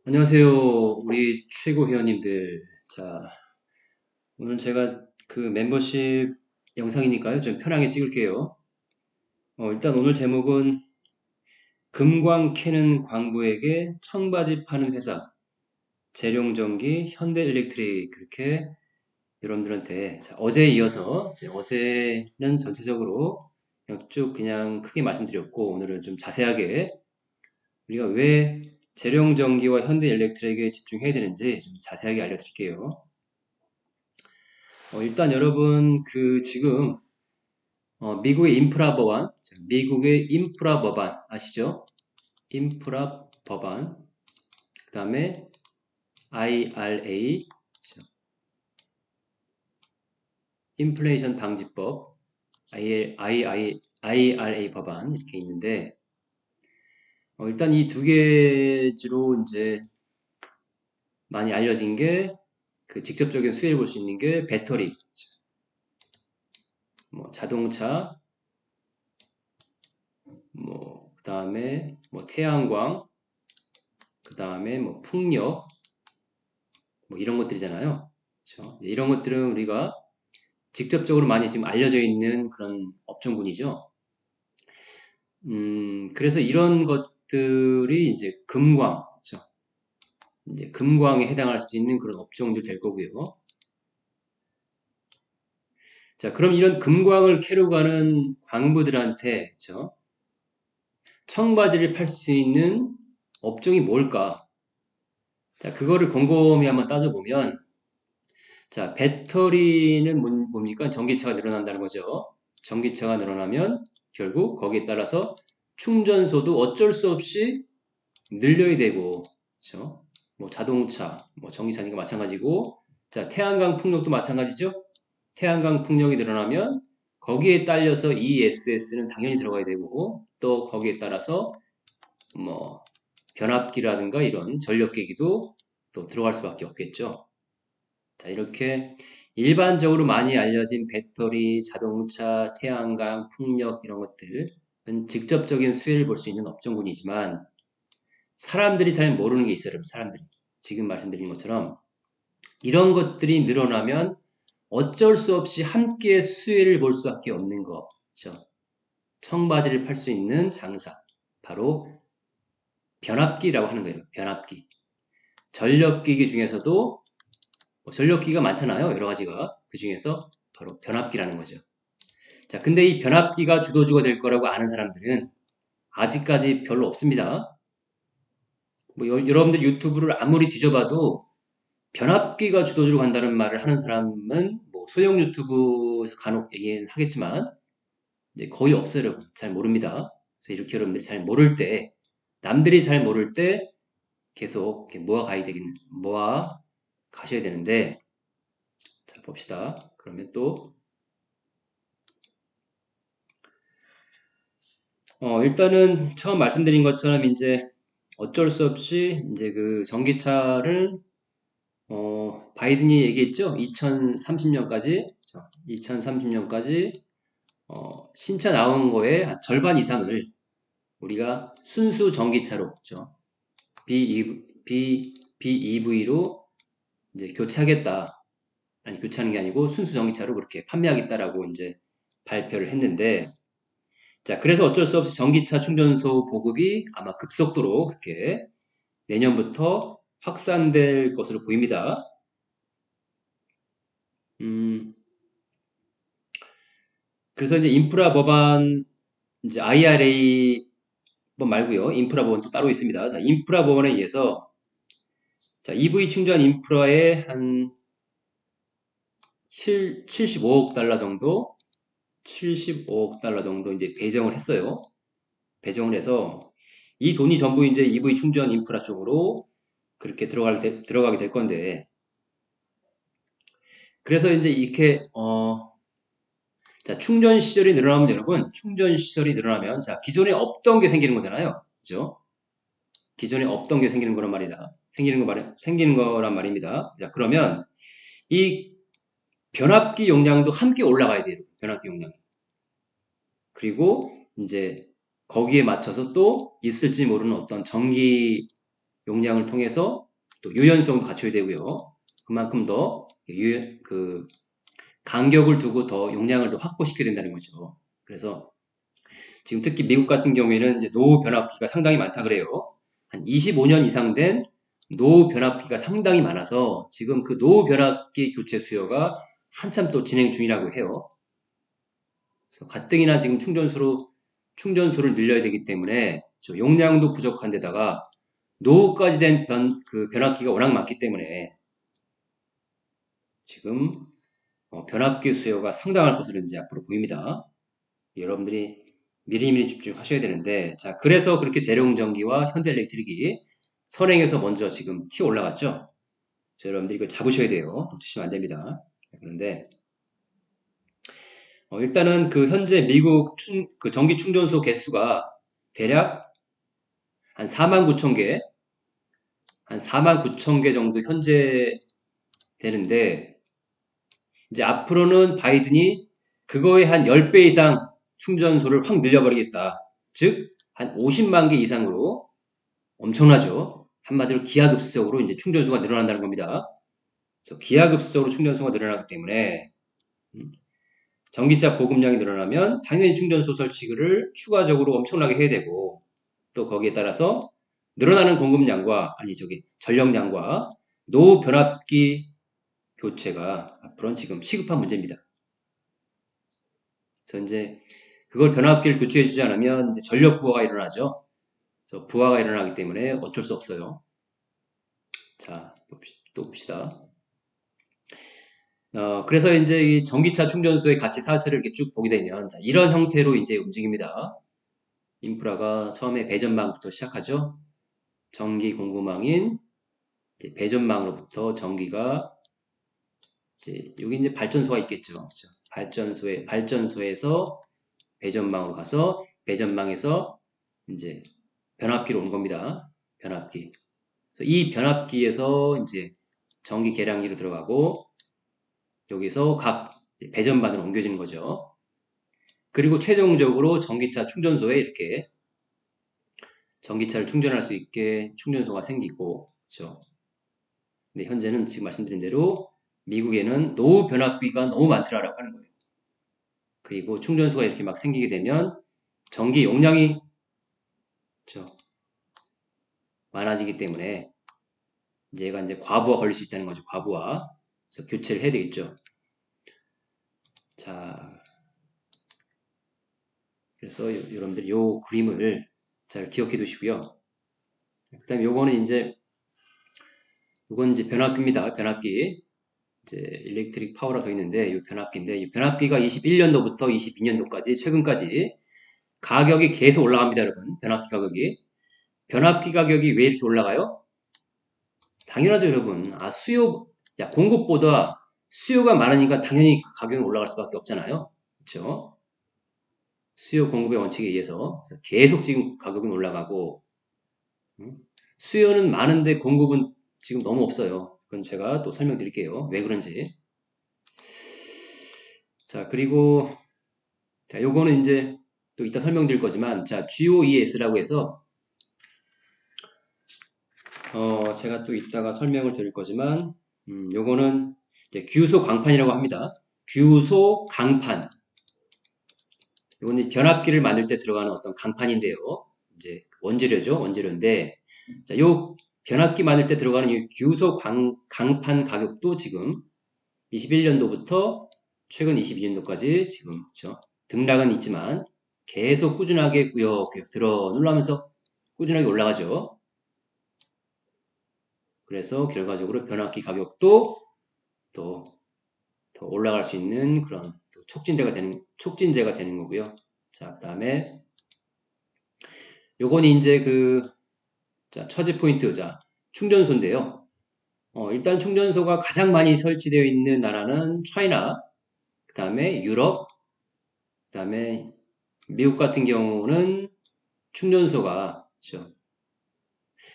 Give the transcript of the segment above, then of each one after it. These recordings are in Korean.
안녕하세요. 우리 최고 회원님들. 자, 오늘 제가 그 멤버십 영상이니까요. 좀 편하게 찍을게요. 일단 오늘 제목은 금광 캐는 광부에게 청바지 파는 회사, 재룡전기, 현대일렉트릭. 그렇게 여러분들한테 어제에 이어서 이제 어제는 전체적으로 그냥 쭉 그냥 크게 말씀드렸고 오늘은 좀 자세하게 우리가 왜 재룡전기와 현대일렉트릭에 집중해야 되는지 좀 자세하게 알려드릴게요. 일단 여러분 지금 미국의 인프라 법안, 미국의 인프라 법안 아시죠? 인프라 법안, 그 다음에 IRA, 인플레이션 방지법, IRA 법안 이렇게 있는데 일단 이 두 개지로 이제 많이 알려진 게 그 직접적인 수혜를 볼 수 있는 게 배터리, 뭐 자동차, 뭐 그 다음에 뭐 태양광, 그 다음에 뭐 풍력, 뭐 이런 것들이잖아요. 그렇죠? 이런 것들은 우리가 직접적으로 많이 지금 알려져 있는 그런 업종군이죠. 그래서 이런 것들이 이제 금광, 그렇죠? 이제 금광에 해당할 수 있는 그런 업종들 될 거고요. 자, 그럼 이런 금광을 캐러 가는 광부들한테, 그렇죠? 청바지를 팔 수 있는 업종이 뭘까? 자, 그거를 곰곰이 한번 따져보면, 자, 배터리는 뭡니까? 전기차가 늘어난다는 거죠. 전기차가 늘어나면 결국 거기에 따라서 충전소도 어쩔 수 없이 늘려야 되고, 그렇죠? 뭐 자동차, 뭐 전기차니까 마찬가지고, 자, 태양광 풍력도 마찬가지죠. 태양광 풍력이 늘어나면 거기에 딸려서 ESS는 당연히 들어가야 되고, 또 거기에 따라서 뭐 변압기라든가 이런 전력계기도 또 들어갈 수밖에 없겠죠. 자, 이렇게 일반적으로 많이 알려진 배터리, 자동차, 태양광, 풍력 이런 것들은 직접적인 수혜를 볼 수 있는 업종군이지만 사람들이 잘 모르는 게 있어요, 여러분. 사람들이. 지금 말씀드린 것처럼 이런 것들이 늘어나면 어쩔 수 없이 함께 수혜를 볼 수밖에 없는 거. 그렇죠? 청바지를 팔 수 있는 장사. 바로 변압기라고 하는 거예요. 변압기. 전력기기 중에서도 뭐 전력기가 많잖아요. 여러 가지가. 그 중에서 바로 변압기라는 거죠. 자, 근데 이 변압기가 주도주가 될 거라고 아는 사람들은 아직까지 별로 없습니다. 뭐 여러분들 유튜브를 아무리 뒤져봐도 변압기가 주도주로 간다는 말을 하는 사람은 뭐 소형 유튜브에서 간혹 얘기는 하겠지만 이제 거의 없어요, 여러분. 잘 모릅니다. 그래서 이렇게 여러분들이 잘 모를 때, 남들이 잘 모를 때 계속 이렇게 모아 가셔야 되는데, 자, 봅시다. 그러면 또, 일단은 처음 말씀드린 것처럼 이제 어쩔 수 없이 이제 그 전기차를 바이든이 얘기했죠. 2030년까지, 2030년까지 신차 나온 거에 한 절반 이상을 우리가 순수 전기차로, 그죠? BEV로 이제 교체하겠다. 아니, 교체하는 게 아니고 순수 전기차로 그렇게 판매하겠다라고 이제 발표를 했는데, 자, 그래서 어쩔 수 없이 전기차 충전소 보급이 아마 급속도로 그렇게 내년부터 확산될 것으로 보입니다. 음, 그래서 이제 인프라 법안, 이제 IRA 법 말고요. 인프라 법안 또 따로 있습니다. 자, 인프라 법안에 의해서 자, EV 충전 인프라에 한 75억 달러 정도, 75억 달러 정도 이제 배정을 했어요. 배정을 해서 이 돈이 전부 이제 EV 충전 인프라 쪽으로 그렇게 들어가게 될 건데, 그래서 이제 이렇게, 자, 충전 시설이 늘어나면 여러분, 충전 시설이 늘어나면, 자, 기존에 없던 게 생기는 거잖아요. 그죠? 기존에 없던 게 생기는 거란 말이다. 생기는 거란 말입니다. 자, 그러면 이 변압기 용량도 함께 올라가야 돼요. 변압기 용량. 그리고 이제 거기에 맞춰서 또 있을지 모르는 어떤 전기 용량을 통해서 또 유연성도 갖춰야 되고요. 그만큼 더 간격을 두고 더 용량을 더 확보시켜야 된다는 거죠. 그래서 지금 특히 미국 같은 경우에는 이제 노후 변압기가 상당히 많다 그래요. 한 25년 이상 된 노후 변압기가 상당히 많아서 지금 그 노후 변압기 교체 수요가 한참 또 진행 중이라고 해요. 그래서 가뜩이나 지금 충전소를 늘려야 되기 때문에 용량도 부족한 데다가 노후까지 된 변압기가 워낙 많기 때문에 지금 변압기 수요가 상당할 것으로 이제 앞으로 보입니다. 여러분들이 미리미리 집중하셔야 되는데, 자, 그래서 그렇게 재룡전기와 현대일렉트릭이 선행해서 먼저 지금 튀어 올라갔죠. 자, 여러분들이 이걸 잡으셔야 돼요. 놓치시면 안 됩니다. 그런데 일단은 그 현재 미국 그 전기 충전소 개수가 대략 한 49,000개, 한 49,000개 정도 현재 되는데, 이제 앞으로는 바이든이 그거에 한 10배 이상 충전소를 확 늘려버리겠다. 즉, 한 50만 개 이상으로 엄청나죠. 한마디로 기하급수적으로 이제 충전소가 늘어난다는 겁니다. 그래서 기하급수적으로 충전소가 늘어나기 때문에 전기차 보급량이 늘어나면 당연히 충전소 설치를 추가적으로 엄청나게 해야 되고 또 거기에 따라서 늘어나는 공급량과 전력량과 노후 변압기 교체가 앞으로는 지금 시급한 문제입니다. 그래서 이제 그걸 변압기를 교체해 주지 않으면 이제 전력 부하가 일어나죠. 그래서 부하가 일어나기 때문에 어쩔 수 없어요. 자, 또 봅시다. 그래서 이제 이 전기차 충전소의 가치 사슬을 이렇게 쭉 보게 되면, 자, 이런 형태로 이제 움직입니다. 인프라가 처음에 배전망부터 시작하죠. 전기 공급망인 이제 배전망으로부터 전기가 이제 여기 이제 발전소가 있겠죠. 그렇죠? 발전소에서 배전망으로 가서 배전망에서 이제 변압기로 온 겁니다. 변압기. 그래서 이 변압기에서 이제 전기 계량기로 들어가고 여기서 각 배전반으로 옮겨지는 거죠. 그리고 최종적으로 전기차 충전소에 이렇게 전기차를 충전할 수 있게 충전소가 생기고, 그렇죠. 근데 현재는 지금 말씀드린 대로 미국에는 노후 변압기가 너무 많더라라고 하는 거예요. 그리고 충전소가 이렇게 막 생기게 되면 전기 용량이 그렇죠. 많아지기 때문에 얘가 이제 과부하 걸릴 수 있다는 거죠. 과부하. 그래서 교체를 해야 되겠죠. 자, 그래서 여러분들 요 그림을 잘 기억해 두시고요. 그 다음에 요건 이제 변압기입니다. 변압기. 이제 일렉트릭 파워라 써 있는데 이 변압기인데 이 변압기가 21년도부터 22년도까지 최근까지 가격이 계속 올라갑니다, 여러분. 변압기 가격이. 변압기 가격이 왜 이렇게 올라가요? 당연하죠, 여러분. 공급보다 수요가 많으니까 당연히 가격이 올라갈 수밖에 없잖아요. 그렇죠? 수요 공급의 원칙에 의해서 그래서 계속 지금 가격은 올라가고 수요는 많은데 공급은 지금 너무 없어요. 그건 제가 또 설명드릴게요. 왜 그런지. 자, 그리고 자, 요거는 이제 또 이따 설명드릴 거지만 자, GOES라고 해서 제가 또 이따가 설명을 드릴 거지만 요거는 이제 규소 강판이라고 합니다. 규소 강판. 이거는 변압기를 만들 때 들어가는 어떤 강판인데요. 이제 원재료죠. 원재료인데 자, 요 변압기 만들 때 들어가는 이 규소 강판 가격도 지금 21년도부터 최근 22년도까지 지금 그렇죠? 등락은 있지만 계속 꾸준하게 꾸역꾸역 들어 눌러면서 꾸준하게 올라가죠. 그래서 결과적으로 변압기 가격도 또 더 올라갈 수 있는 그런 촉진제가 되는 거고요. 자, 그다음에 요건 이제 자, 차지 포인트, 자, 충전소인데요. 일단 충전소가 가장 많이 설치되어 있는 나라는 차이나, 그 다음에 유럽, 그 다음에 미국 같은 경우는 충전소가, 그렇죠.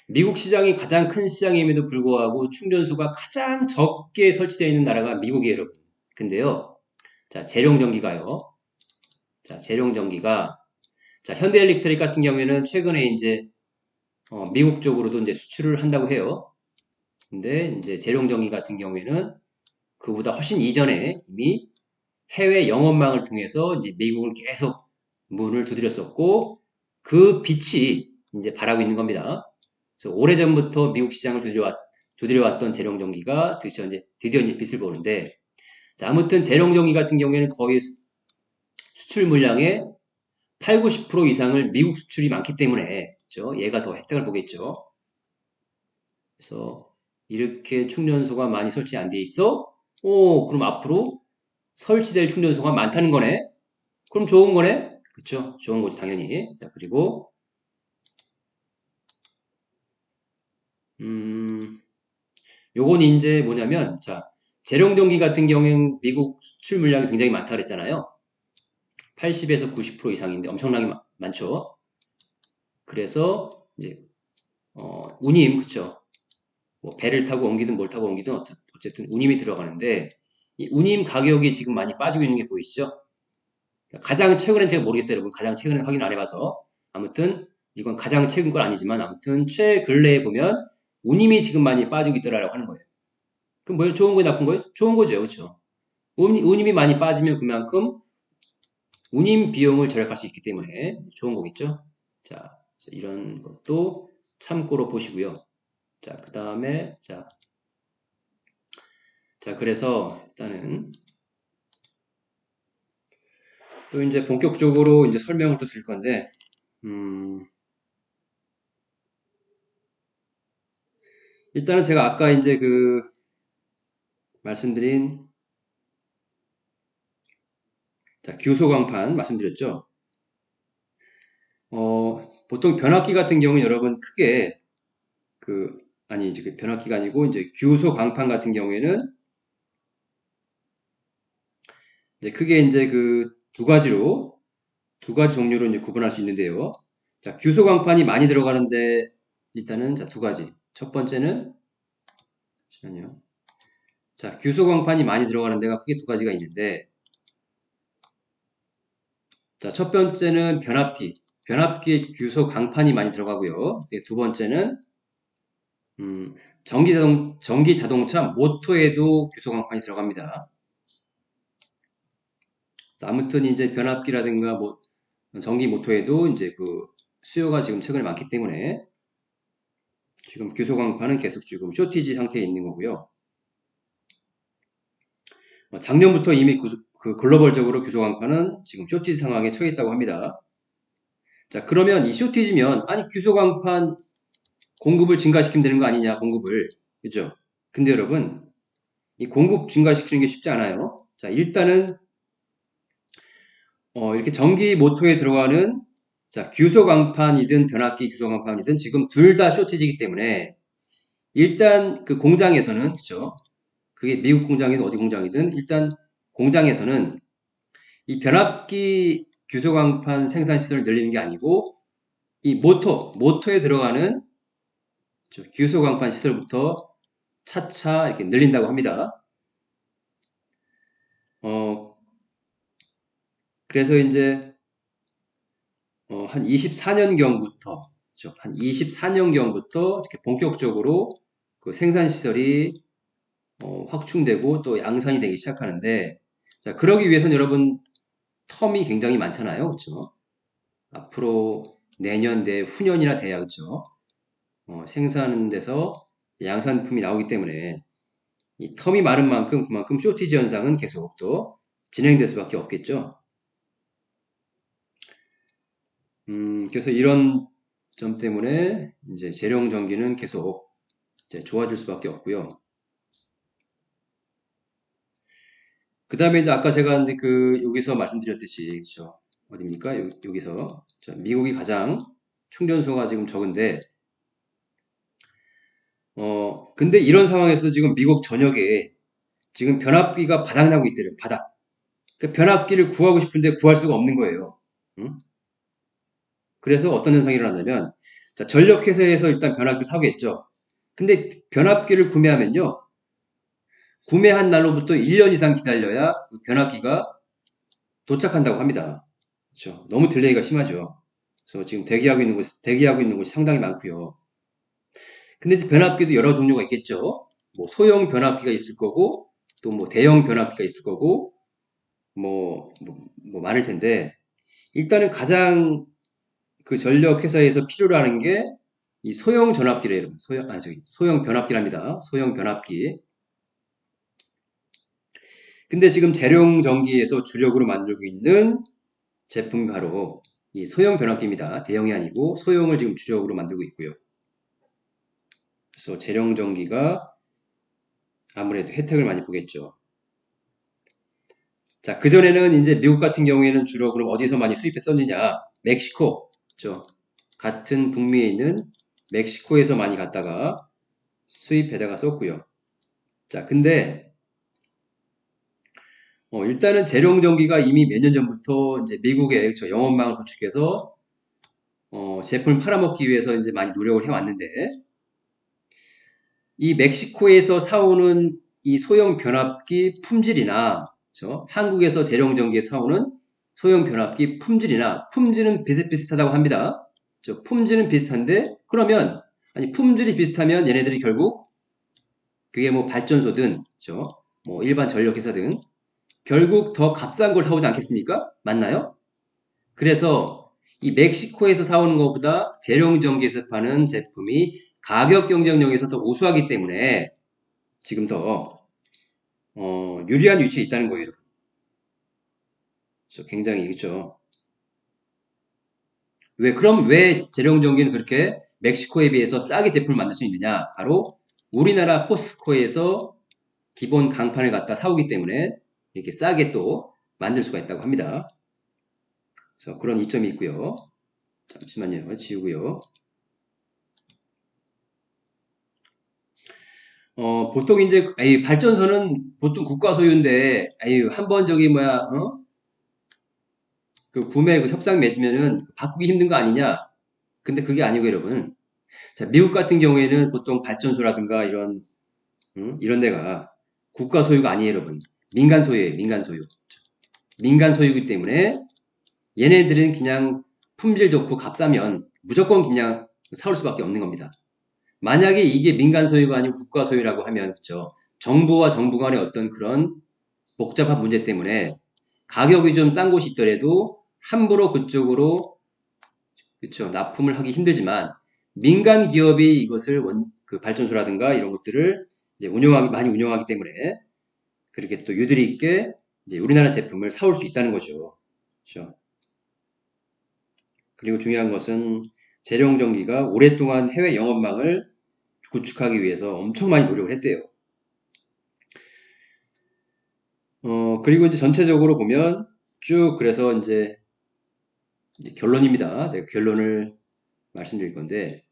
미국 시장이 가장 큰 시장임에도 불구하고 충전소가 가장 적게 설치되어 있는 나라가 미국이에요, 여러분. 근데요, 자, 재룡전기가요. 자, 재룡전기가, 자, 현대일렉트릭 같은 경우에는 최근에 이제 미국 쪽으로도 이제 수출을 한다고 해요. 근데 이제 재룡전기 같은 경우에는 그보다 훨씬 이전에 이미 해외 영업망을 통해서 이제 미국을 계속 문을 두드렸었고 그 빛이 이제 발하고 있는 겁니다. 그래서 오래전부터 미국 시장을 두드려왔던 재룡전기가 드디어 이제 빛을 보는데 자, 아무튼 재룡전기 같은 경우에는 거의 수출 물량의 8, 90% 이상을 미국 수출이 많기 때문에 그렇죠? 얘가 더 혜택을 보겠죠. 그래서 이렇게 충전소가 많이 설치 안 돼 있어? 오, 그럼 앞으로 설치될 충전소가 많다는 거네? 그럼 좋은 거네? 그쵸? 좋은 거지, 당연히. 자, 그리고, 음, 요건 이제 뭐냐면, 자, 재룡전기 같은 경우엔 미국 수출 물량이 굉장히 많다 그랬잖아요. 80에서 90% 이상인데 엄청나게 많죠. 그래서, 이제, 운임, 그쵸? 뭐, 배를 타고 옮기든 뭘 타고 옮기든 어쨌든 운임이 들어가는데, 이 운임 가격이 지금 많이 빠지고 있는 게 보이시죠? 가장 최근엔 제가 모르겠어요, 여러분. 가장 최근엔 확인 안 해봐서. 아무튼, 이건 가장 최근 건 아니지만, 아무튼, 최근래에 보면, 운임이 지금 많이 빠지고 있더라라고 하는 거예요. 그럼 뭐예요? 좋은 거예요? 나쁜 거예요? 좋은 거죠. 그렇죠? 운임이 많이 빠지면 그만큼 운임 비용을 절약할 수 있기 때문에 좋은 거겠죠? 자, 이런 것도 참고로 보시고요. 자, 그 다음에, 자, 그래서 일단은 또 이제 본격적으로 이제 설명을 또 드릴 건데, 음, 일단은 제가 아까 이제 그 말씀드린 자, 규소광판 말씀드렸죠. 보통 변압기 같은 경우는 여러분 크게 아니 이제 그 변압기가 아니고 이제 규소광판 같은 경우에는 이제 크게 이제 그 두 가지 종류로 이제 구분할 수 있는데요. 자, 규소광판이 많이 들어가는데 일단은 자, 두 가지. 첫 번째는 잠시만요. 자, 규소광판이 많이 들어가는 데가 크게 두 가지가 있는데 자, 첫 번째는 변압기에 규소광판이 많이 들어가고요. 두 번째는 음, 전기 자동차 모터에도 규소광판이 들어갑니다. 아무튼 이제 변압기라든가 뭐 전기 모터에도 이제 그 수요가 지금 최근에 많기 때문에 지금 규소광판은 계속 지금 쇼티지 상태에 있는 거고요. 작년부터 이미 그 글로벌적으로 규소광판은 지금 쇼티지 상황에 처해 있다고 합니다. 자, 그러면 이 쇼티지면 아니 규소광판 공급을 증가시키면 되는 거 아니냐, 공급을. 그죠? 근데 여러분, 이 공급 증가시키는 게 쉽지 않아요. 자, 일단은 이렇게 전기 모터에 들어가는 자, 규소광판이든 변압기 규소광판이든 지금 둘 다 쇼티지이기 때문에 일단 그 공장에서는 그죠? 그게 미국 공장이든 어디 공장이든 일단 공장에서는 이 변압기 규소광판 생산 시설을 늘리는 게 아니고 이 모터에 들어가는 규소광판 시설부터 차차 이렇게 늘린다고 합니다. 어, 그래서 이제 한 24년경부터 한 24년경부터 이렇게 본격적으로 그 생산 시설이 확충되고 또 양산이 되기 시작하는데 자, 그러기 위해서는 여러분 텀이 굉장히 많잖아요. 그렇죠? 앞으로 내년 내 후년이나 돼야 그렇죠? 생산하는 데서 양산품이 나오기 때문에 이 텀이 많은 만큼 그만큼 쇼티지 현상은 계속 또 진행될 수밖에 없겠죠. 그래서 이런 점 때문에 이제 재룡 전기는 계속 이제 좋아질 수밖에 없고요. 그 다음에 이제 아까 제가 이제 그 여기서 말씀드렸듯이 그렇죠? 어디입니까? 여기서 미국이 가장 충전소가 지금 적은데 근데 이런 상황에서 지금 미국 전역에 지금 변압기가 바닥나고 있대요. 바닥. 그 변압기를 구하고 싶은데 구할 수가 없는 거예요. 응? 그래서 어떤 현상이 일어나냐면 자, 전력회사에서 일단 변압기를 사겠죠. 근데 변압기를 구매하면요. 구매한 날로부터 1년 이상 기다려야 그 변압기가 도착한다고 합니다. 그렇죠. 너무 딜레이가 심하죠. 그래서 지금 대기하고 있는 곳이 상당히 많고요. 근데 이제 변압기도 여러 종류가 있겠죠. 뭐 소형 변압기가 있을 거고, 또 뭐 대형 변압기가 있을 거고, 뭐 많을 텐데, 일단은 가장 그 전력 회사에서 필요로 하는 게 이 소형 전압기래요, 여러분. 소형 변압기랍니다. 소형 변압기. 근데 지금 재룡 전기에서 주력으로 만들고 있는 제품이 바로 이 소형 변압기입니다. 대형이 아니고 소형을 지금 주력으로 만들고 있고요. 그래서 재룡 전기가 아무래도 혜택을 많이 보겠죠. 자, 그전에는 이제 미국 같은 경우에는 주로 그럼 어디서 많이 수입했었느냐? 멕시코, 그죠? 같은 북미에 있는 멕시코에서 많이 갔다가 수입해다가 썼고요. 자, 근데 일단은 재룡전기가 이미 몇 년 전부터 이제 미국의 저 영업망을 구축해서 제품을 팔아먹기 위해서 이제 많이 노력을 해왔는데 이 멕시코에서 사오는 이 소형 변압기 품질이나 그렇죠? 한국에서 재룡전기에 사오는 소형 변압기 품질은 비슷비슷하다고 합니다. 품질은 비슷한데 그러면 아니 품질이 비슷하면 얘네들이 결국 그게 뭐 발전소든 그렇죠? 뭐 일반 전력회사든 결국 더 값싼 걸 사오지 않겠습니까? 맞나요? 그래서 이 멕시코에서 사오는 것보다 재룡전기에서 파는 제품이 가격 경쟁력에서 더 우수하기 때문에 지금 더 유리한 위치에 있다는 거예요. 그래서 굉장히 있죠. 그럼 왜 재룡전기는 그렇게 멕시코에 비해서 싸게 제품을 만들 수 있느냐? 바로 우리나라 포스코에서 기본 강판을 갖다 사오기 때문에 이렇게 싸게 또 만들 수가 있다고 합니다. 그래서 그런 이점이 있고요. 잠시만요. 지우고요. 보통 이제 발전소는 보통 국가 소유인데 한번 저기 그 구매 그 협상 맺으면은 바꾸기 힘든 거 아니냐? 근데 그게 아니고 여러분. 자, 미국 같은 경우에는 보통 발전소라든가 이런 데가 국가 소유가 아니에요, 여러분. 민간 소유예요, 민간 소유. 민간 소유이기 때문에 얘네들은 그냥 품질 좋고 값싸면 무조건 그냥 사올 수밖에 없는 겁니다. 만약에 이게 민간 소유가 아니고 국가 소유라고 하면 그죠? 정부와 정부 간의 어떤 그런 복잡한 문제 때문에 가격이 좀 싼 곳이 있더라도 함부로 그쪽으로 그쵸 납품을 하기 힘들지만 민간 기업이 이것을 그 발전소라든가 이런 것들을 이제 많이 운영하기 때문에 그렇게 또 유들이 있게 이제 우리나라 제품을 사올 수 있다는 거죠. 그렇죠? 그리고 중요한 것은 재룡전기가 오랫동안 해외 영업망을 구축하기 위해서 엄청 많이 노력을 했대요. 그리고 이제 전체적으로 보면 쭉 그래서 이제 결론입니다. 제가 결론을 말씀드릴 건데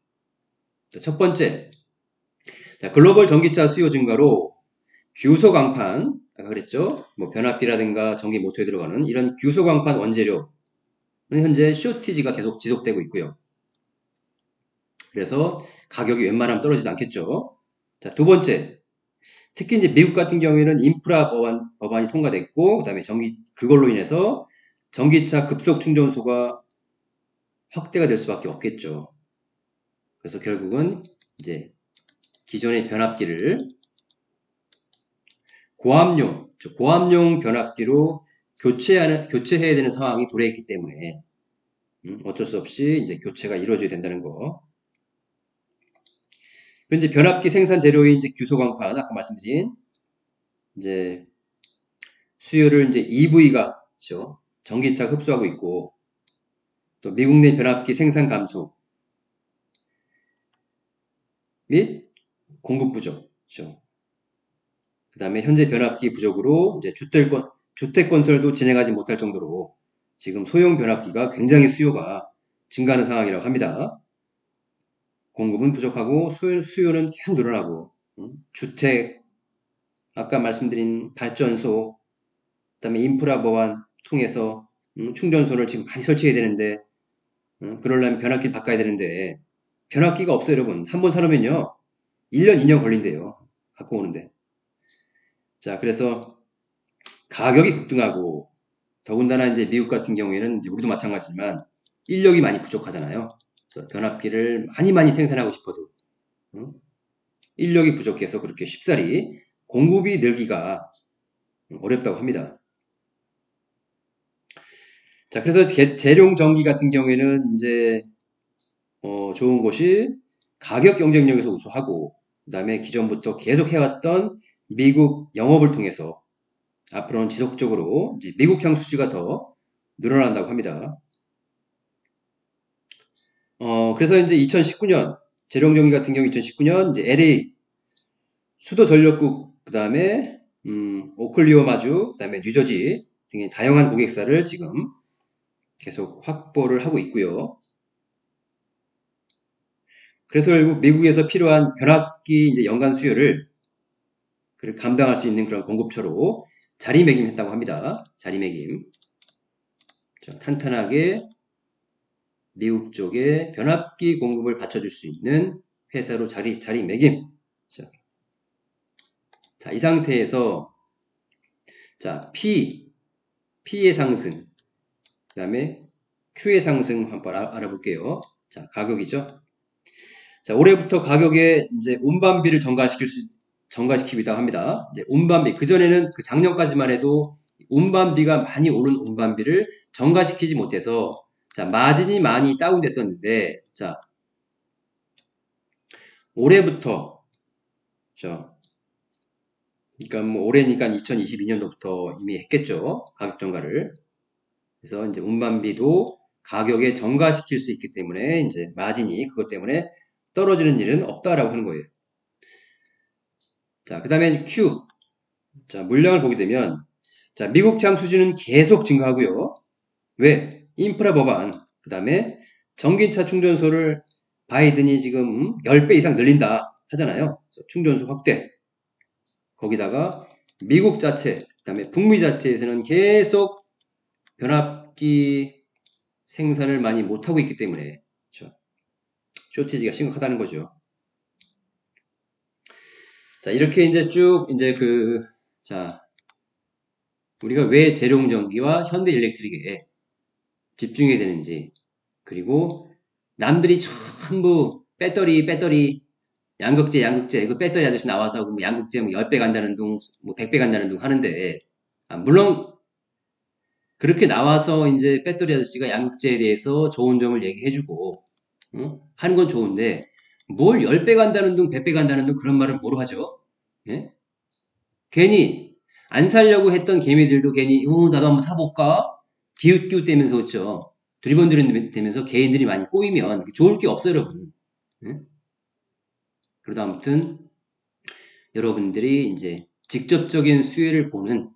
첫 번째, 자, 글로벌 전기차 수요 증가로 규소 강판, 아까 그랬죠? 뭐 변압기라든가 전기 모터에 들어가는 이런 규소 강판 원재료는 현재 쇼티지가 계속 지속되고 있고요. 그래서 가격이 웬만하면 떨어지지 않겠죠. 자, 두 번째, 특히 이제 미국 같은 경우에는 인프라 법안이 통과됐고, 그다음에 그걸로 인해서 전기차 급속 충전소가 확대가 될 수밖에 없겠죠. 그래서 결국은 이제 기존의 변압기를 고압용 변압기로 교체해야 되는 상황이 도래했기 때문에 어쩔 수 없이 이제 교체가 이루어져야 된다는 거. 현재 변압기 생산 재료인 이제 규소광판 아까 말씀드린 이제 수요를 이제 EV가 그렇죠? 전기차 흡수하고 있고 또 미국 내 변압기 생산 감소 및 공급 부족, 그렇죠? 그다음에 현재 변압기 부족으로 이제 주택 건설도 진행하지 못할 정도로 지금 소형 변압기가 굉장히 수요가 증가하는 상황이라고 합니다. 공급은 부족하고 수요는 계속 늘어나고 주택, 아까 말씀드린 발전소, 그다음에 인프라 법안 통해서 충전소를 지금 많이 설치해야 되는데 그러려면 변압기를 바꿔야 되는데 변압기가 없어요, 여러분. 한번 사놓으면요 1년, 2년 걸린대요. 갖고 오는데. 자, 그래서 가격이 급등하고 더군다나 이제 미국 같은 경우에는 이제 우리도 마찬가지지만 인력이 많이 부족하잖아요. 그래서 변압기를 많이 생산하고 싶어도 인력이 부족해서 그렇게 쉽사리 공급이 늘기가 어렵다고 합니다. 자, 그래서 재룡 전기 같은 경우에는 이제 좋은 곳이 가격 경쟁력에서 우수하고 그다음에 기존부터 계속 해왔던 미국 영업을 통해서 앞으로는 지속적으로 이제 미국향 수지가 더 늘어난다고 합니다. 그래서 이제 2019년 재룡전기 같은 경우 2019년 이제 LA 수도 전력국 그다음에 오클리오마주 그다음에 뉴저지 등의 다양한 고객사를 지금 계속 확보를 하고 있고요. 그래서 결국 미국에서 필요한 변압기 이제 연간 수요를 감당할 수 있는 그런 공급처로 자리매김했다고 합니다. 자리매김. 탄탄하게 미국 쪽에 변압기 공급을 받쳐줄 수 있는 회사로 자리매김. 자, 이 상태에서 자, P의 상승, 그 다음에 Q의 상승 한번 알아볼게요. 자, 가격이죠. 자, 올해부터 가격에 이제 운반비를 전가시키기도 합니다. 이제 운반비, 그전에는 그 작년까지만 해도 운반비가 많이 오른 운반비를 전가시키지 못해서 자, 마진이 많이 다운됐었는데, 자, 올해부터, 그러니까 뭐 올해니까 2022년도부터 이미 했겠죠. 가격 전가를. 그래서 이제 운반비도 가격에 전가시킬 수 있기 때문에 이제 마진이 그것 때문에 떨어지는 일은 없다라고 하는 거예요. 자, 그 다음에 Q. 자, 물량을 보게 되면, 자, 미국향 수지는 계속 증가하고요. 왜? 인프라 법안, 그 다음에 전기차 충전소를 바이든이 지금 10배 이상 늘린다 하잖아요. 충전소 확대. 거기다가 미국 자체, 그 다음에 북미 자체에서는 계속 변압기 생산을 많이 못하고 있기 때문에, 그렇죠? 쇼티지가 심각하다는 거죠. 자, 이렇게 이제 쭉, 이제 자, 우리가 왜 재룡전기와 현대일렉트릭에 집중해야 되는지, 그리고 남들이 전부 배터리, 양극재, 그 배터리 아저씨 나와서 뭐 양극재 뭐 10배 간다는 둥, 뭐 100배 간다는 둥 하는데, 물론, 그렇게 나와서 이제 배터리 아저씨가 양극재에 대해서 좋은 점을 얘기해주고, 하는 건 좋은데, 뭘 10배 간다는 둥, 100배 간다는 둥 그런 말을 뭐로 하죠? 예? 괜히, 안 살려고 했던 개미들도 괜히, 나도 한번 사볼까? 기웃기웃대면서 그렇죠. 두리번두리대면서 개인들이 많이 꼬이면 좋을 게 없어요, 여러분. 예? 그러다 아무튼 여러분들이 이제 직접적인 수혜를 보는,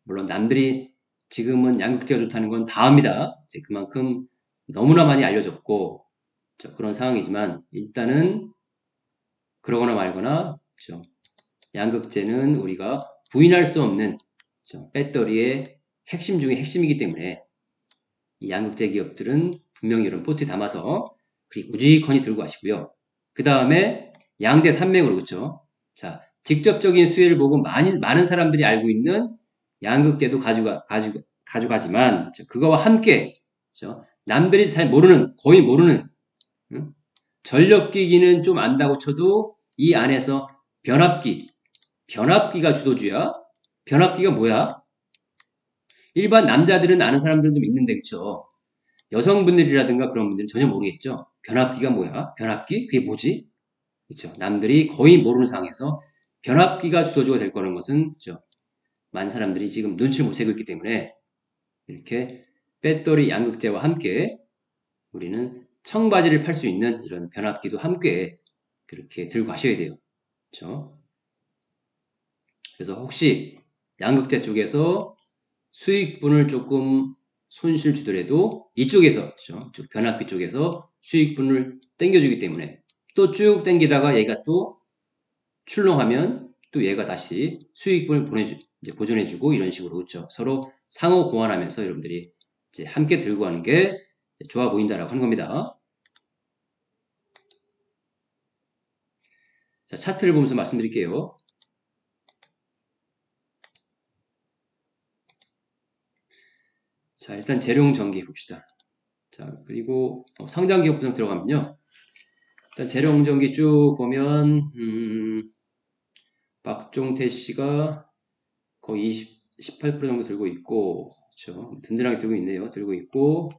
물론 남들이 지금은 양극재가 좋다는 건 다 압니다. 이제 그만큼 너무나 많이 알려졌고, 그런 상황이지만 일단은 그러거나 말거나, 양극재는 우리가 부인할 수 없는 배터리의 핵심 중에 핵심이기 때문에 이 양극재 기업들은 분명히 이런 포트에 담아서 우지컨히 들고 가시고요. 그 다음에 양대 산맥으로, 그렇죠? 자, 직접적인 수혜를 보고 많은 사람들이 알고 있는 양극재도 가져가지만 그거와 함께, 그렇죠? 남들이 잘 모르는, 거의 모르는, 전력기기는 좀 안다고 쳐도 이 안에서 변압기가 주도주야. 변압기가 뭐야? 일반 남자들은 아는 사람들은 좀 있는데, 그쵸? 여성분들이라든가 그런 분들은 전혀 모르겠죠? 변압기가 뭐야? 변압기? 그게 뭐지? 그쵸? 남들이 거의 모르는 상황에서 변압기가 주도주가 될 거라는 것은, 그쵸? 많은 사람들이 지금 눈치를 못 채고 있기 때문에 이렇게 배터리 양극재와 함께 우리는 청바지를 팔 수 있는 이런 변압기도 함께 그렇게 들고 가셔야 돼요. 그쵸? 그래서 혹시 양극재 쪽에서 수익분을 조금 손실 주더라도 이쪽에서, 그렇죠? 변압기 쪽에서 수익분을 땡겨주기 때문에 또 쭉 땡기다가 얘가 또 출렁하면 또 얘가 다시 수익분을 이제 보존해주고 이런 식으로, 그렇죠? 서로 상호 보완하면서 여러분들이 이제 함께 들고 가는 게 좋아 보인다라고 하는 겁니다. 자, 차트를 보면서 말씀드릴게요. 자, 일단 재룡 전기 봅시다. 자, 그리고 상장기업 분석 들어가면요. 일단 재료공정기 쭉 보면 박종태 씨가 거의 18% 정도 들고 있고, 그렇죠. 든든하게 들고 있네요. 들고 있고,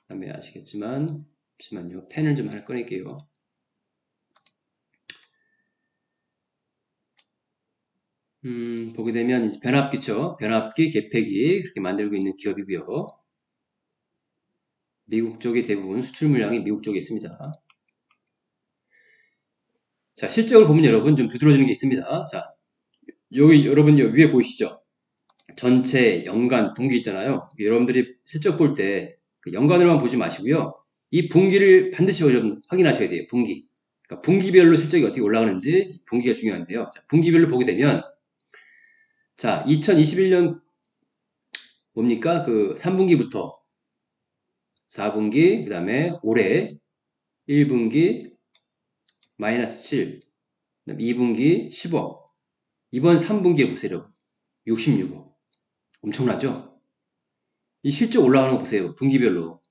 그다음에 아시겠지만, 잠시만요. 펜을 좀 하나 꺼낼게요. 보게 되면 이제 변압기죠. 변압기, 계폐기 그렇게 만들고 있는 기업이고요. 미국 쪽이 대부분 수출 물량이 미국 쪽에 있습니다. 자, 실적을 보면 여러분 좀 두드러지는 게 있습니다. 자, 여기 여러분 위에 보이시죠? 전체 연간 분기 있잖아요. 여러분들이 실적 볼 때 그 연간으로만 보지 마시고요. 이 분기를 반드시 여러분 확인하셔야 돼요. 분기. 그러니까 분기별로 실적이 어떻게 올라가는지 분기가 중요한데요. 자, 분기별로 보게 되면 자, 2021년 뭡니까? 그 3분기부터 4분기, 그 다음에 올해 1분기 마이너스 7, 그다음에 2분기 10억, 이번 3분기에 보세요. 66억. 엄청나죠? 이 실적 올라가는 거 보세요. 분기별로.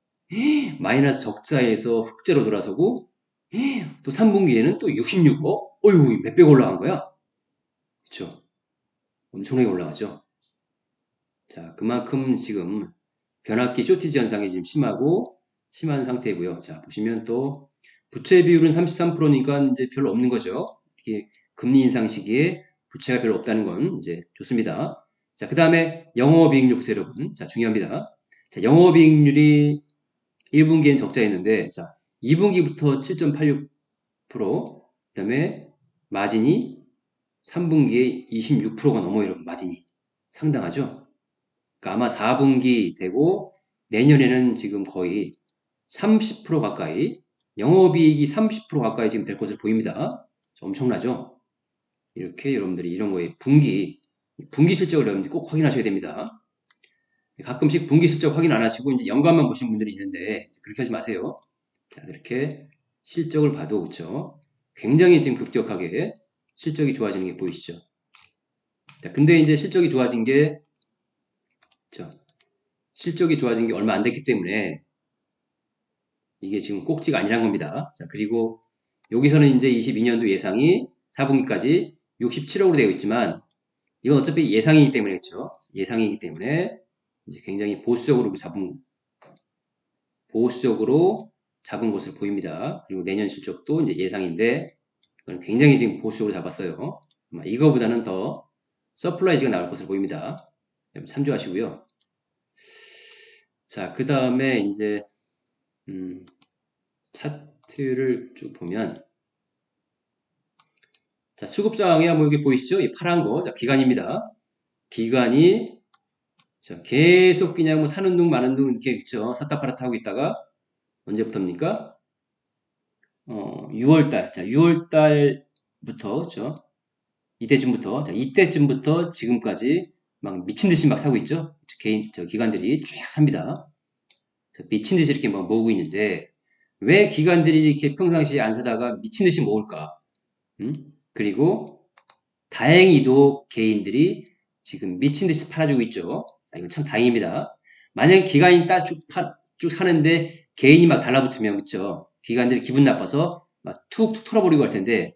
마이너스 적자에서 흑자로 돌아서고 또 3분기에는 또 66억? 어휴, 몇 배 올라간 거야? 그쵸? 엄청나게 올라가죠? 자, 그만큼 지금 변압기 쇼티지 현상이 지금 심한 상태고요. 자, 보시면 또 부채 비율은 33%니까 이제 별로 없는 거죠. 이게 금리 인상 시기에 부채가 별로 없다는 건 이제 좋습니다. 자, 그 다음에 영업이익률 보세요, 여러분. 자, 중요합니다. 자, 영업이익률이 1분기엔 적자였는데, 자, 2분기부터 7.86%, 그 다음에 마진이 3분기에 26%가 넘어요, 여러분, 마진이. 상당하죠? 그러니까 아마 4분기 되고, 내년에는 지금 거의 30% 가까이, 영업이익이 30% 가까이 지금 될 것으로 보입니다. 엄청나죠? 이렇게 여러분들이 이런 거에 분기 실적을 여러분들이 꼭 확인하셔야 됩니다. 가끔씩 분기 실적 확인 안 하시고 이제 연간만 보신 분들이 있는데 그렇게 하지 마세요. 자, 이렇게 실적을 봐도 그렇죠. 굉장히 지금 급격하게 실적이 좋아지는 게 보이시죠? 자, 근데 이제 실적이 좋아진 게 그렇죠? 실적이 좋아진 게 얼마 안 됐기 때문에 이게 지금 꼭지가 아니란 겁니다. 자, 그리고 여기서는 이제 22년도 예상이 4분기까지 67억으로 되어 있지만 이건 어차피 예상이기 때문에 그렇죠? 예상이기 때문에 이제 굉장히 보수적으로 잡은 것으로 보입니다. 그리고 내년 실적도 이제 예상인데 이건 굉장히 지금 보수적으로 잡았어요. 아마 이거보다는 더 서플라이즈가 나올 것으로 보입니다. 참조하시고요. 자, 그 다음에 이제 차트를 쭉 보면 자, 수급상황이 뭐 여기 보이시죠? 이 파란 거, 자, 기간입니다. 기간이 자, 계속 그냥 뭐 사는 둥 마는 둥 이렇게 그쵸? 샀다 팔았다 하고 있다가 언제부터입니까? 6월달. 자, 6월달부터 그쵸? 이때쯤부터 자, 이때쯤부터 지금까지 막 미친 듯이 막 사고 있죠? 기관들이 쫙 삽니다. 자, 미친 듯이 이렇게 막 모으고 있는데 왜 기관들이 이렇게 평상시에 안 사다가 미친 듯이 모을까? 그리고 다행히도 개인들이 지금 미친 듯이 팔아주고 있죠. 자, 이건 참 다행입니다. 만약 기관이 쭉 사는데 개인이 막 달라붙으면 그쵸? 기관들이 기분 나빠서 막 툭툭 털어버리고 할 텐데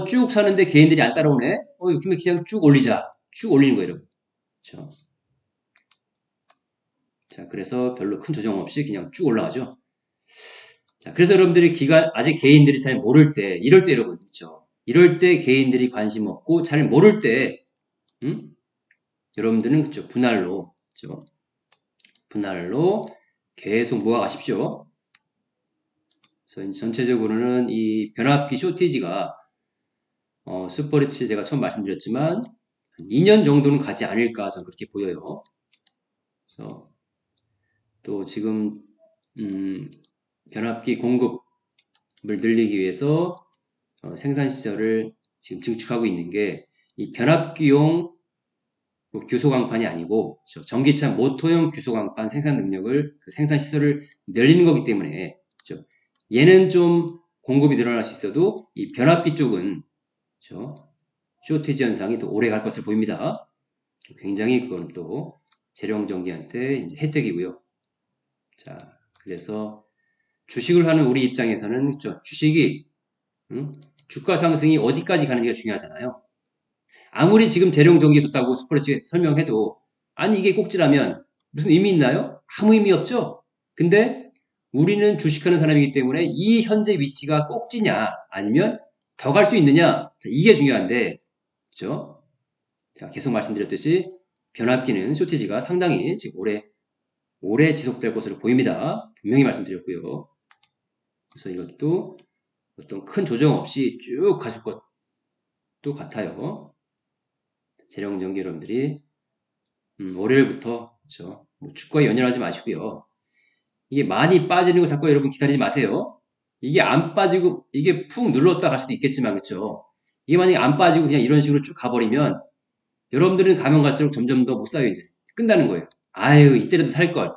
쭉 사는데 개인들이 안 따라오네? 그러면 그냥 쭉 올리자. 쭉 올리는 거예요, 여러분. 그쵸? 자, 그래서 별로 큰 조정 없이 그냥 쭉 올라가죠. 자, 그래서 여러분들이 아직 개인들이 잘 모를 때, 이럴 때 여러분, 그쵸? 이럴 때 개인들이 관심 없고 잘 모를 때, 여러분들은 그쵸? 분할로, 그쵸? 분할로 계속 모아가십시오. 그래서 전체적으로는 이 변압기 쇼티지가 슈퍼리치 제가 처음 말씀드렸지만 한 2년 정도는 가지 않을까 저는 그렇게 보여요. 그래서 또 지금 변압기 공급을 늘리기 위해서 생산 시설을 지금 증축하고 있는 게 이 변압기용 규소광판이 아니고 전기차 모터용 규소광판 생산 능력을 그 생산 시설을 늘리는 거기 때문에 그렇죠? 얘는 좀 공급이 늘어날 수 있어도 이 변압기 쪽은 그렇죠? 쇼티지 현상이 더 오래 갈 것을 보입니다. 굉장히 그건 또 재룡전기한테 이제 혜택이고요. 자, 그래서 주식을 하는 우리 입장에서는 그렇죠. 주식이 주가 상승이 어디까지 가는지가 중요하잖아요. 아무리 지금 재룡정기 좋다고 스포츠 설명해도 아니 이게 꼭지라면 무슨 의미 있나요? 아무 의미 없죠. 근데 우리는 주식하는 사람이기 때문에 이 현재 위치가 꼭지냐 아니면 더 갈 수 있느냐 이게 중요한데 그렇죠? 제가 계속 말씀드렸듯이 변압기는 쇼티지가 상당히 지금 오래 지속될 것으로 보입니다. 분명히 말씀드렸고요. 그래서 이것도 어떤 큰 조정 없이 쭉 가실 것도 같아요. 재룡정기 여러분들이 월요일부터 그렇죠. 뭐 주가에 연연하지 마시고요. 이게 많이 빠지는 거 자꾸 여러분 기다리지 마세요. 이게 안 빠지고 이게 푹 눌렀다 갈 수도 있겠지만 그렇죠. 이게 만약에 안 빠지고 그냥 이런 식으로 쭉 가버리면 여러분들은 가면 갈수록 점점 더 못 사요 이제 끝나는 거예요. 아유 이때라도 살 걸.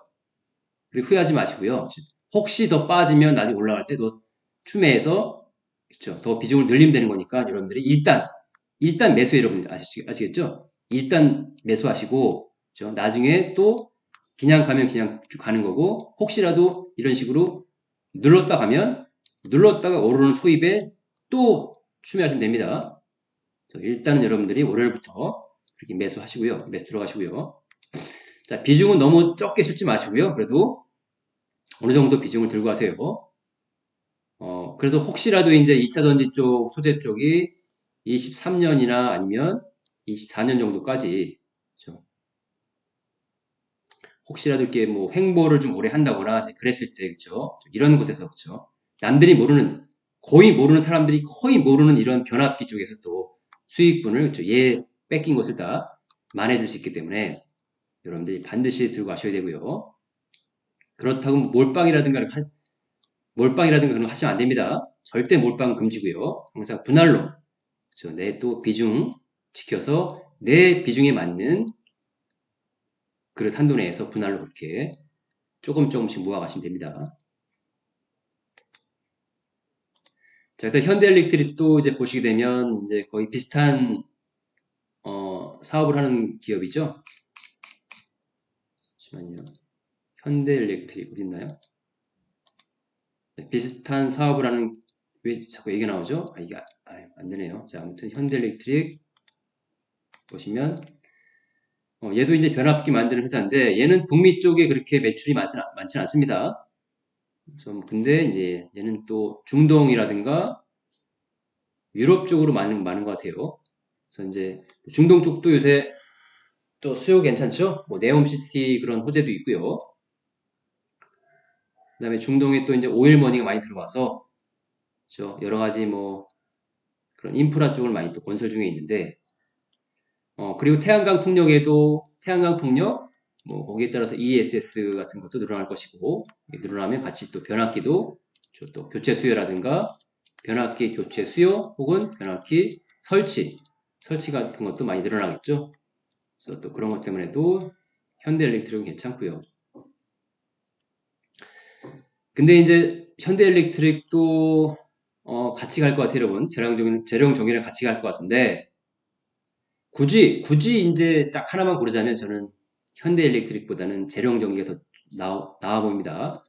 그리고 후회하지 마시고요. 혹시 더 빠지면 나중에 올라갈 때도 추매해서 그렇죠. 더 비중을 늘리면 되는 거니까 여러분들이 일단 매수해 여러분 아시겠죠? 일단 매수하시고 그렇죠? 나중에 또 그냥 가면 그냥 쭉 가는 거고 혹시라도 이런 식으로 눌렀다 가면 눌렀다가 오르는 초입에 또 추매하시면 됩니다. 일단은 여러분들이 월요일부터 그렇게 매수하시고요. 매수 들어가시고요. 자, 비중은 너무 적게 싣지 마시고요. 그래도 어느 정도 비중을 들고 하세요. 그래서 혹시라도 이제 2차 전지 쪽, 소재 쪽이 23년이나 아니면 24년 정도까지, 그렇죠? 혹시라도 이렇게 뭐 횡보를 좀 오래 한다거나 그랬을 때, 그렇죠? 이런 곳에서, 그렇죠? 남들이 모르는, 거의 모르는 사람들이 거의 모르는 이런 변압기 쪽에서 또 수익분을, 그렇죠? 뺏긴 것을 다 만회해줄 수 있기 때문에 여러분들이 반드시 들고 가셔야 되고요. 그렇다고 몰빵이라든가 그런 거 하시면 안 됩니다. 절대 몰빵 금지고요. 항상 분할로 내 또 비중 지켜서 내 비중에 맞는 그릇 한도 내에서 분할로 그렇게 조금씩 모아가시면 됩니다. 자, 일단 현대일렉트릭 또 이제 보시게 되면 이제 거의 비슷한 사업을 하는 기업이죠. 잠시만요. 현대일렉트릭 어디 있나요? 네, 비슷한 사업을 하는 왜 자꾸 얘기 나오죠? 이게 안 되네요. 자, 아무튼 현대일렉트릭 보시면 얘도 이제 변압기 만드는 회사인데 얘는 북미 쪽에 그렇게 매출이 많지는 않습니다. 근데 이제 얘는 또 중동이라든가 유럽 쪽으로 많은 것 같아요. 그래서 이제 중동 쪽도 요새 또 수요 괜찮죠? 뭐 네옴시티 그런 호재도 있고요. 그다음에 중동에 또 이제 오일머니가 많이 들어와서 그렇죠? 여러 가지 뭐 그런 인프라 쪽을 많이 또 건설 중에 있는데 그리고 태양광 풍력 뭐 거기에 따라서 ESS 같은 것도 늘어날 것이고 늘어나면 같이 또 변압기도 또 교체 수요라든가 변압기 교체 수요 혹은 변압기 설치 같은 것도 많이 늘어나겠죠. 그래서 또 그런 것 때문에도 현대엘렉트릭은 괜찮고요. 근데 이제 현대엘렉트릭도 같이 갈 것 같아요, 여러분. 재령정이랑 같이 갈 것 같은데 굳이 이제 딱 하나만 고르자면 저는 현대엘렉트릭보다는 재령전기가 더 나아 보입니다.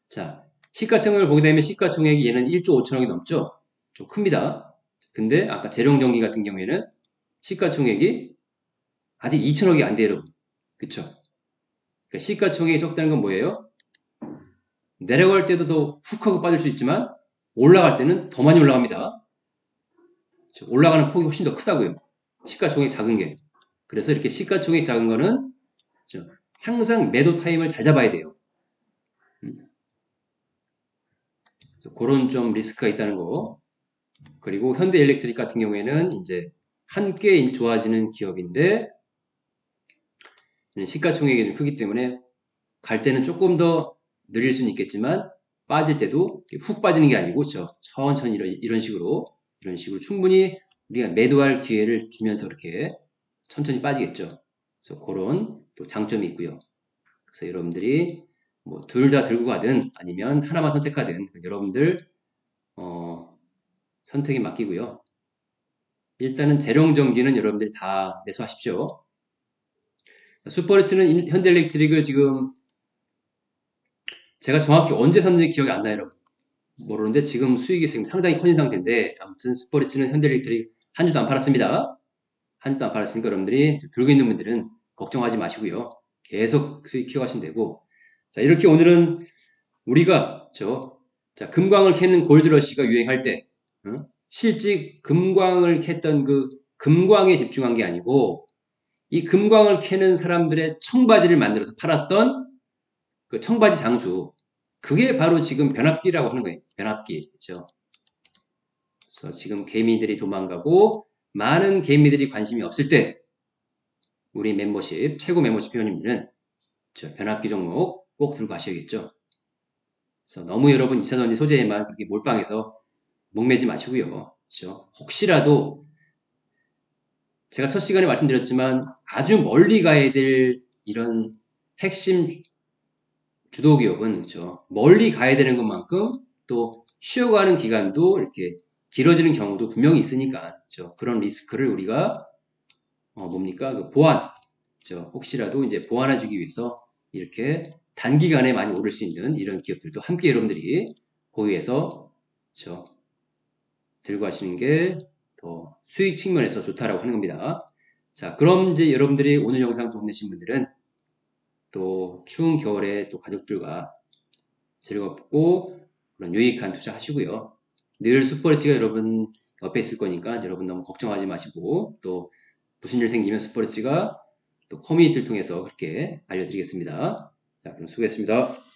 자, 시가총액을 보게 되면 시가총액이 얘는 1조 5천억이 넘죠? 좀 큽니다. 근데 아까 재령전기 같은 경우에는 시가총액이 아직 2천억이 안 돼요, 여러분. 그쵸? 그러니까 시가총액이 적다는 건 뭐예요? 내려갈 때도 더 훅 하고 빠질 수 있지만 올라갈 때는 더 많이 올라갑니다. 올라가는 폭이 훨씬 더 크다고요. 시가총액 작은 게. 그래서 이렇게 시가총액 작은 거는 항상 매도 타임을 잘 잡아야 돼요. 그래서 그런 좀 리스크가 있다는 거. 그리고 현대엘렉트릭 같은 경우에는 이제 함께 이제 좋아지는 기업인데 시가총액이 좀 크기 때문에 갈 때는 조금 더 느릴 수는 있겠지만 빠질 때도 훅 빠지는 게 아니고 천천히 이런 식으로 충분히 우리가 매도할 기회를 주면서 그렇게 천천히 빠지겠죠. 그래서 그런 또 장점이 있고요. 그래서 여러분들이 뭐 둘 다 들고 가든 아니면 하나만 선택하든 여러분들 선택에 맡기고요. 일단은 재룡전기는 여러분들이 다 매수하십시오. 슈퍼리츠는 현대일렉트릭을 지금 제가 정확히 언제 샀는지 기억이 안 나요, 여러분. 모르는데 지금 수익이 지금 상당히 커진 상태인데 아무튼 스포리츠는 현대일렉트릭 한 주도 안 팔았습니다. 한 주도 안 팔았으니까 여러분들이 들고 있는 분들은 걱정하지 마시고요. 계속 수익 키워가시면 되고 자 이렇게 오늘은 우리가 자 금광을 캐는 골드러시가 유행할 때 실제 금광을 캤던 그 금광에 집중한 게 아니고 이 금광을 캐는 사람들의 청바지를 만들어서 팔았던 그 청바지 장수 그게 바로 지금 변압기라고 하는 거예요. 변압기 그렇죠. 그래서 지금 개미들이 도망가고 많은 개미들이 관심이 없을 때 우리 멤버십 최고 멤버십 회원님들은 저 변압기 종목 꼭 들고 가셔야겠죠. 그래서 너무 여러분 2차전지 소재에만 그렇게 몰빵해서 목매지 마시고요. 그렇죠? 혹시라도 제가 첫 시간에 말씀드렸지만 아주 멀리 가야 될 이런 핵심 주도 기업은 그렇죠. 멀리 가야 되는 것만큼 또 쉬어가는 기간도 이렇게 길어지는 경우도 분명히 있으니까 그렇죠. 그런 리스크를 우리가 뭡니까 그 보완 그렇죠. 혹시라도 이제 보완해주기 위해서 이렇게 단기간에 많이 오를 수 있는 이런 기업들도 함께 여러분들이 보유해서 그렇죠. 들고 가시는 게 더 수익 측면에서 좋다라고 하는 겁니다. 자, 그럼 이제 여러분들이 오늘 영상 도움 되신 분들은 또 추운 겨울에 또 가족들과 즐겁고 그런 유익한 투자 하시고요. 늘 슈퍼리치가 여러분 옆에 있을 거니까 여러분 너무 걱정하지 마시고 또 무슨 일 생기면 슈퍼리치가 또 커뮤니티를 통해서 그렇게 알려드리겠습니다. 자, 그럼 수고했습니다.